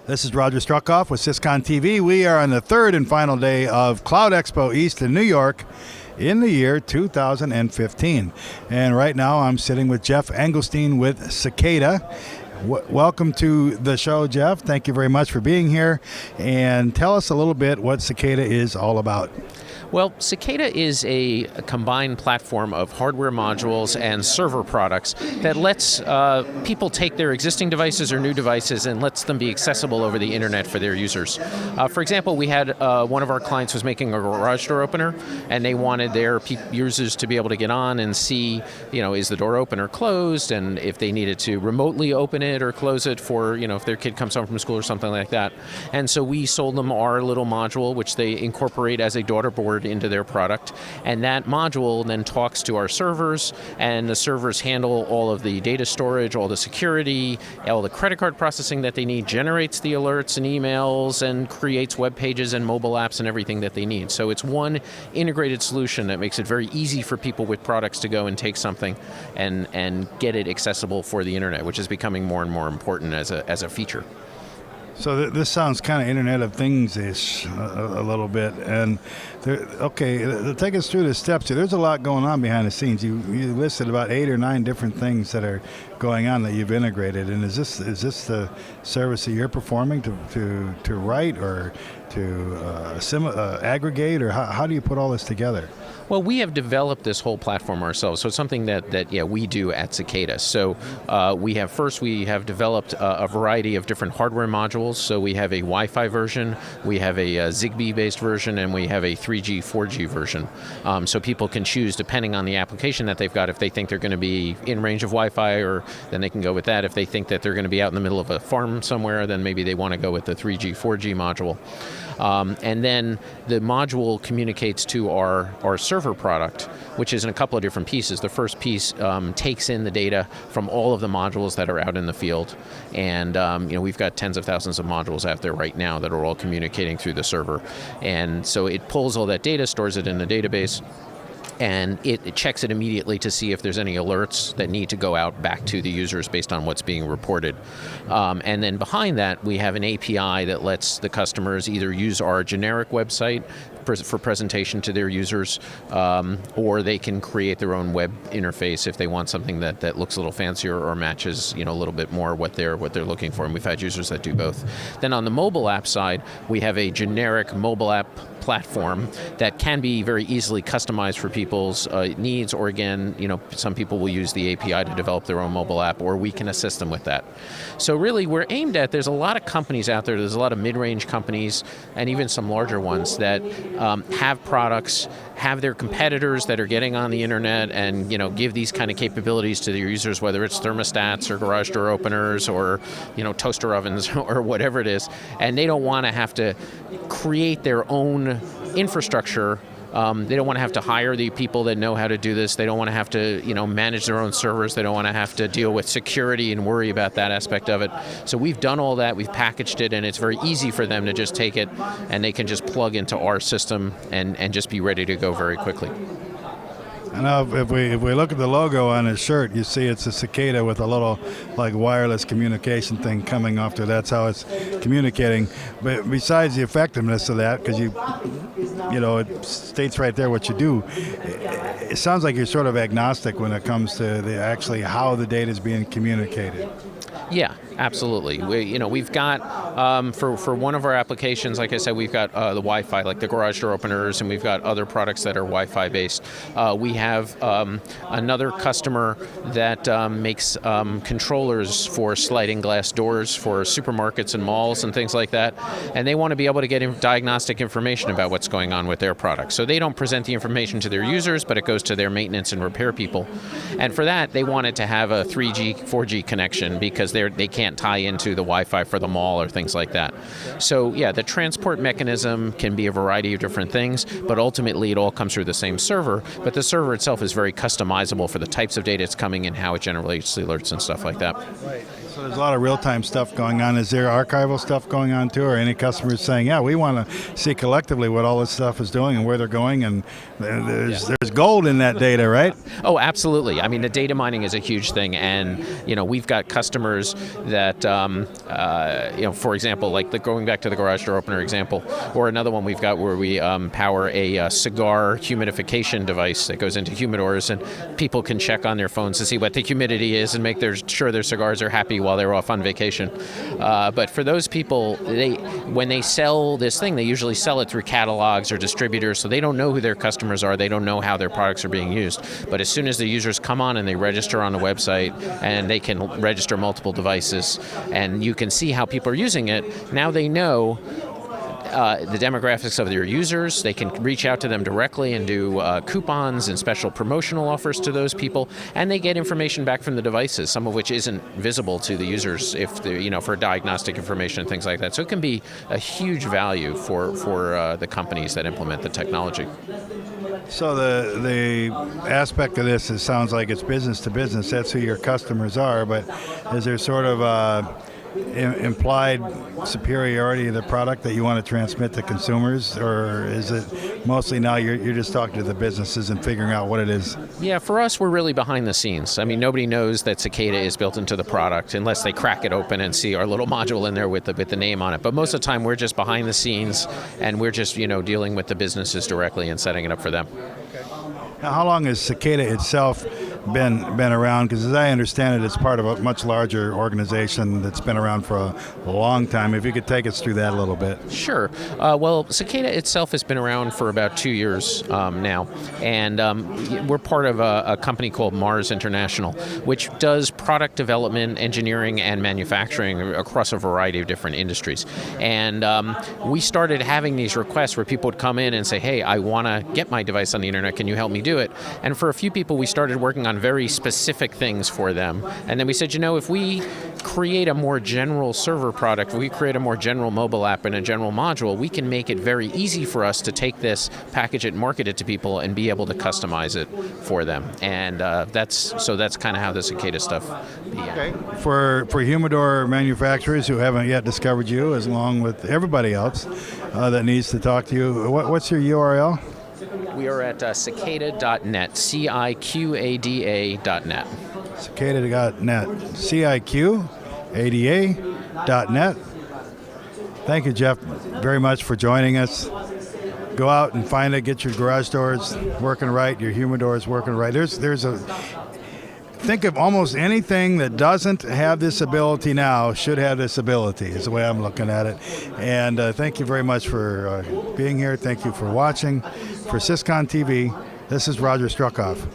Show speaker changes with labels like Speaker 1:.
Speaker 1: This is Roger Struckoff with Syscon TV. We are on the third and final day of Cloud Expo East in New York in the year 2015. And right now I'm sitting with Geoff Engelstein with Ciqada. Welcome to the show, Geoff. Thank you very much for being here. And tell us a little bit what Ciqada is all about.
Speaker 2: Well, Ciqada is a combined platform of hardware modules and server products that lets people take their existing devices or new devices and lets them be accessible over the internet for their users. For example, we had one of our clients was making a garage door opener, and they wanted their users to be able to get on and see, is the door open or closed, and if they needed to remotely open it or close it for, if their kid comes home from school or something like that. And so we sold them our little module, which they incorporate as a daughter board into their product, and that module then talks to our servers, and the servers handle all of the data storage, all the security, all the credit card processing that they need, generates the alerts and emails, and creates web pages and mobile apps and everything that they need. So it's one integrated solution that makes it very easy for people with products to go and take something and get it accessible for the internet, which is becoming more and more important as a feature.
Speaker 1: So this sounds kind of Internet of Things-ish a little bit. And take us through the steps here. There's a lot going on behind the scenes. You listed about 8 or 9 different things that are going on that you've integrated. And is this the service that you're performing to write or to aggregate, or how do you put all this together?
Speaker 2: Well, we have developed this whole platform ourselves, so it's something that we do at Ciqada. So we have developed a variety of different hardware modules. So we have a Wi-Fi version, we have a Zigbee-based version, and we have a 3G, 4G version. So people can choose, depending on the application that they've got, if they think they're going to be in range of Wi-Fi, or then they can go with that. If they think that they're going to be out in the middle of a farm somewhere, then maybe they want to go with the 3G, 4G module. And then the module communicates to our server product, which is in a couple of different pieces. The first piece takes in the data from all of the modules that are out in the field, and we've got tens of thousands of modules out there right now that are all communicating through the server. And so it pulls all that data, stores it in the database, and it checks it immediately to see if there's any alerts that need to go out back to the users based on what's being reported. And then behind that, we have an API that lets the customers either use our generic website for presentation to their users, or they can create their own web interface if they want something that looks a little fancier or matches a little bit more what they're looking for. And we've had users that do both. Then on the mobile app side, we have a generic mobile app platform that can be very easily customized for people's needs, or again, some people will use the API to develop their own mobile app, or we can assist them with that. So really, we're aimed at, there's a lot of companies out there, there's a lot of mid-range companies, and even some larger ones that have products, have their competitors that are getting on the internet and give these kind of capabilities to their users, whether it's thermostats or garage door openers or toaster ovens or whatever it is, and they don't want to have to create their own infrastructure. They don't want to have to hire the people that know how to do this. They don't want to have to, manage their own servers. They don't want to have to deal with security and worry about that aspect of it. So we've done all that. We've packaged it, and it's very easy for them to just take it, and they can just plug into our system and just be ready to go very quickly.
Speaker 1: I know if we look at the logo on his shirt, you see it's a Ciqada with a little wireless communication thing coming off there. That's how it's communicating. But besides the effectiveness of that, because it states right there what you do, it sounds like you're sort of agnostic when it comes to actually how the data is being communicated.
Speaker 2: Yeah, absolutely. We've got, for one of our applications, like I said, we've got the Wi-Fi, like the garage door openers, and we've got other products that are Wi-Fi based. We have another customer that makes controllers for sliding glass doors for supermarkets and malls and things like that, and they want to be able to get diagnostic information about what's going on with their products. So they don't present the information to their users, but it goes to their maintenance and repair people. And for that, they wanted to have a 3G, 4G connection because they can't tie into the Wi-Fi for the mall or things like that. So yeah, the transport mechanism can be a variety of different things, but ultimately it all comes through the same server. But the server itself is very customizable for the types of data it's coming in, how it generates alerts and stuff like that.
Speaker 1: Right. So there's a lot of real-time stuff going on. Is there archival stuff going on too, or any customers saying, yeah, we want to see collectively what all this stuff is doing and where they're going, and there's gold in that data, right?
Speaker 2: Oh, absolutely. I mean, the data mining is a huge thing, and we've got customers that, for example, like going back to the garage door opener example, or another one we've got where we power a cigar humidification device that goes into humidors, and people can check on their phones to see what the humidity is and make sure their cigars are happy while they're off on vacation. But for those people, when they sell this thing, they usually sell it through catalogs or distributors, so they don't know who their customers are. They don't know how their products are being used. But as soon as the users come on and they register on the website, and they can register multiple devices, and you can see how people are using it, now they know the demographics of their users. They can reach out to them directly and do coupons and special promotional offers to those people, and they get information back from the devices, some of which isn't visible to the users if they're, for diagnostic information and things like that. So it can be a huge value for the companies that implement the technology.
Speaker 1: So the aspect of this, it sounds like it's business to business. That's who your customers are, but is there sort of implied superiority of the product that you want to transmit to consumers, or is it mostly now you're just talking to the businesses and figuring out what it is?
Speaker 2: Yeah, for us, we're really behind the scenes. I mean, nobody knows that Ciqada is built into the product unless they crack it open and see our little module in there with the name on it. But most of the time, we're just behind the scenes, and we're just dealing with the businesses directly and setting it up for them.
Speaker 1: Now, how long has Ciqada itself been around? Because as I understand it, it's part of a much larger organization that's been around for a long time. If you could take us through that a little bit.
Speaker 2: Sure. Well, Ciqada itself has been around for about 2 years now, and we're part of a company called Mars International, which does product development, engineering, and manufacturing across a variety of different industries. And we started having these requests where people would come in and say, hey, I want to get my device on the internet. Can you help me do it? And for a few people, we started working on very specific things for them. And then we said, if we create a more general server product, if we create a more general mobile app and a general module, we can make it very easy for us to take this, package it, market it to people, and be able to customize it for them. And that's kind of how the Ciqada stuff began.
Speaker 1: Okay. For humidor manufacturers who haven't yet discovered you, as long with everybody else that needs to talk to you, what's your URL?
Speaker 2: We are at ciqada.net, ciqada.net.
Speaker 1: Ciqada.net, ciqada.net. Thank you, Geoff, very much for joining us. Go out and find it, get your garage doors working right, your humidors working right. Think of almost anything that doesn't have this ability now should have this ability, is the way I'm looking at it. And thank you very much for being here. Thank you for watching. For Syscon TV, this is Roger Struckoff.